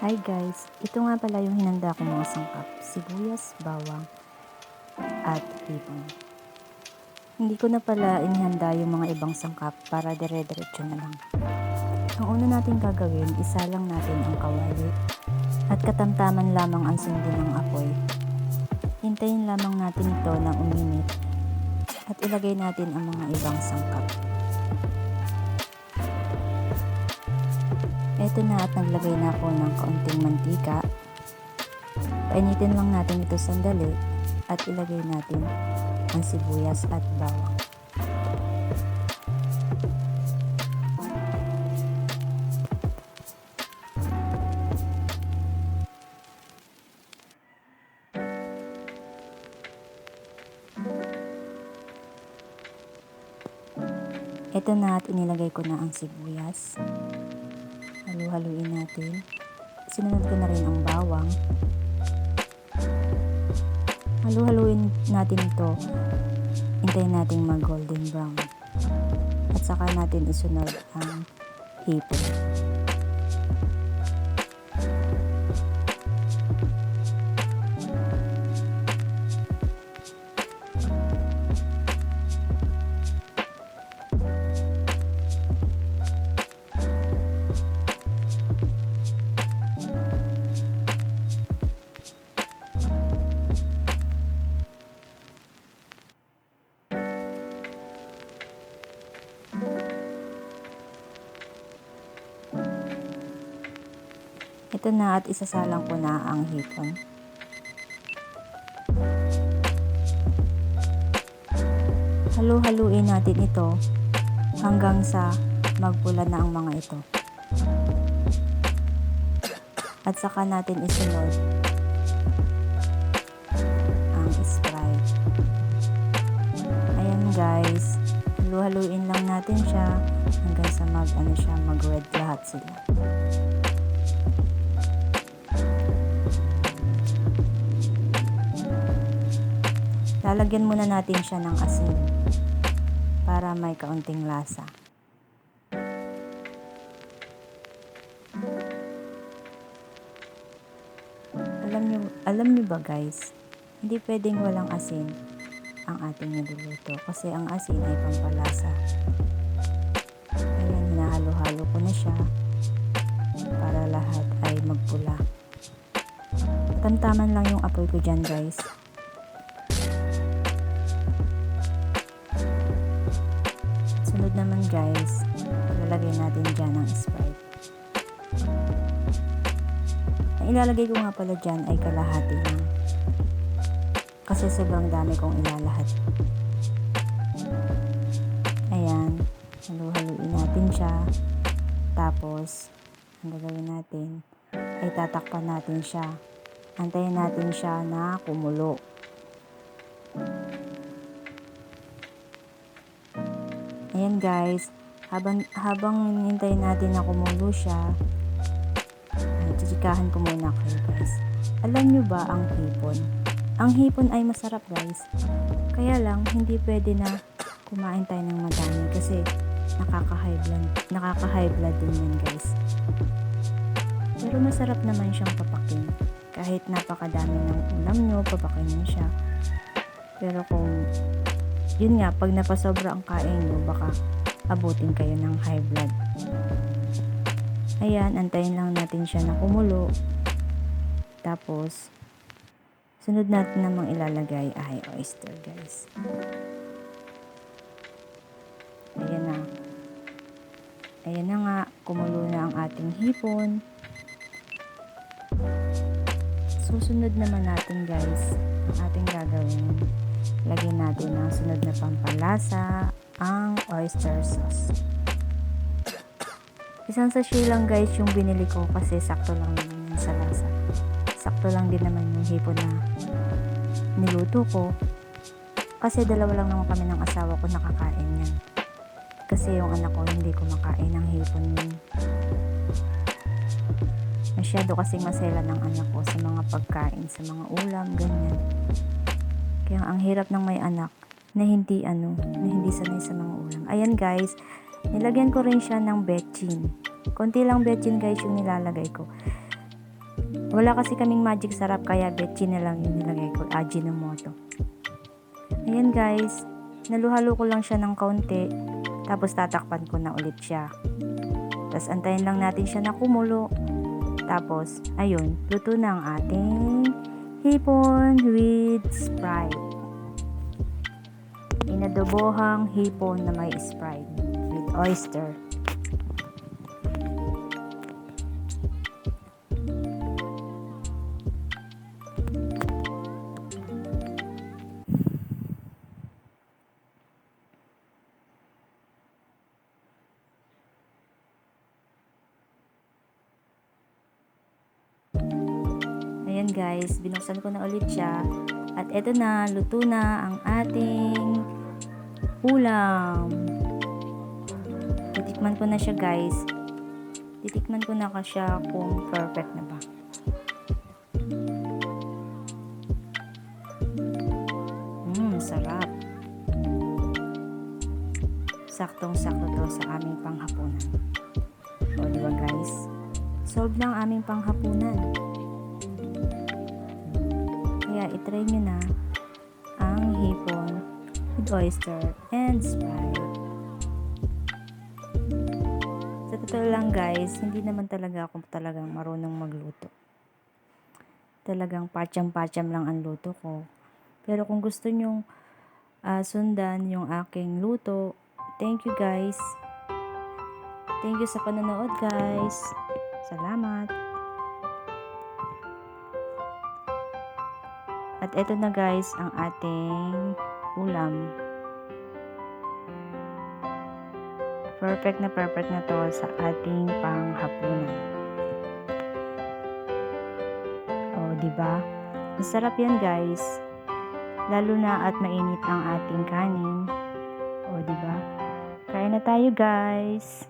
Hi guys, ito nga pala yung hinanda ko mga sangkap, sibuyas, bawang, at hipon. Hindi ko na pala inihanda yung mga ibang sangkap para dire-diretso na lang. Ang una natin gagawin, isa lang natin ang kawali at katamtaman lamang ang sundin ng apoy. Hintayin lamang natin ito na uminit at ilagay natin ang mga ibang sangkap. Eto na at naglagay na ako ng kaunting mantika. Painitin lang natin ito sandali at ilagay natin ang sibuyas at bawang. Ito na at inilagay ko na ang sibuyas. Halu-haluin natin. Sinunod ko na rin ang bawang. Halu-haluin natin ito. Hintayin natin mag golden brown. At saka natin isunod ang hipon. Ito na at isasalang ko na ang hipon. Halu-haluin natin ito hanggang sa magpula na ang mga ito. At saka natin isunod ang Sprite. Ayan guys, halu-haluin lang natin siya hanggang sa mag-red lahat sila. Lalagyan muna natin siya ng asin para may kaunting lasa. Alam niyo ba guys, hindi pwedeng walang asin ang ating niluluto kasi ang asin ay pampalasa. Ayan, hinahalo-halo ko na siya para lahat ay magpula. Tamtaman lang yung apoy ko dyan guys. Sunod naman guys, ilalagay natin dyan ang Sprite. Ang ilalagay ko nga pala dyan ay kalahati lang. Kasi sobrang dami kong ilalahat. Ayan, halu-haluin natin siya. Tapos, ang gagawin natin ay tatakpan natin siya. Antayin natin siya na kumulo. Ayan guys, habang hintayin natin na kumulo siya, tsitsikahan ko muna kayo guys. Alam nyo ba ang hipon? Ang hipon ay masarap guys. Kaya lang, hindi pwede na kumain tayo ng madami kasi nakaka-high blood din yan guys. Pero masarap naman siyang papakin. Kahit napakadami ng ulam nyo, papakin nyo siya. Pero kung yun nga, pag napasobra ang kain nyo, baka abutin kayo ng high blood. Ayan, antayin lang natin siya na kumulo. Tapos, sunod natin namang ilalagay ay oyster guys. Ayan na. Ayan na nga, kumulo na ang ating hipon. Susunod naman natin guys, ang ating gagawin. Lagyan natin ang sunod na pampalasa, ang oyster sauce. Isang sachet lang guys yung binili ko kasi sakto lang naman yun sa lasa. Sakto lang din naman yung hipon na niluto ko. Kasi dalawa lang naman kami ng asawa ko nakakain yan. Kasi yung anak ko hindi kumakain ng hipon yun. Masyado kasing masela ng anak ko sa mga pagkain, sa mga ulam, ganyan. Kaya ang hirap ng may anak na hindi sanay sa mga ulam. Ayan guys, nilagyan ko rin siya ng betchin. Konti lang betchin guys yung nilalagay ko. Wala kasi kaming magic sarap kaya betchin na lang yung nilagay ko, Ajinomoto. Ayan guys, naluhalo ko lang siya ng kaunti, tapos tatakpan ko na ulit siya. Tapos antayin lang natin siya na kumulo. Tapos, ayun, luto na ang ating hipon with Sprite. Inadobohang hipon na may Sprite with oyster. Ayan guys, binuksan ko na ulit siya. At eto na, luto na ang ating ulam. Titikman ko na siya guys. Titikman ko na siya kung perfect na ba. Sarap. Saktong-sakto to sa aming panghapunan. O diba guys? Solve na ang aming panghapunan. Kaya itry nyo na ang hipon with oyster and Sprite. Sa totoo lang guys, hindi naman talaga ako talagang marunong magluto. Talagang patyam-patyam lang ang luto ko. Pero kung gusto nyong sundan yung aking luto, thank you guys. Thank you sa panonood guys. Salamat. At eto na guys ang ating ulam. Perfect na to sa ating panghapunan. O, diba? Masarap yan guys. Lalo na at mainit ang ating kanin. O, diba? Kain na tayo guys.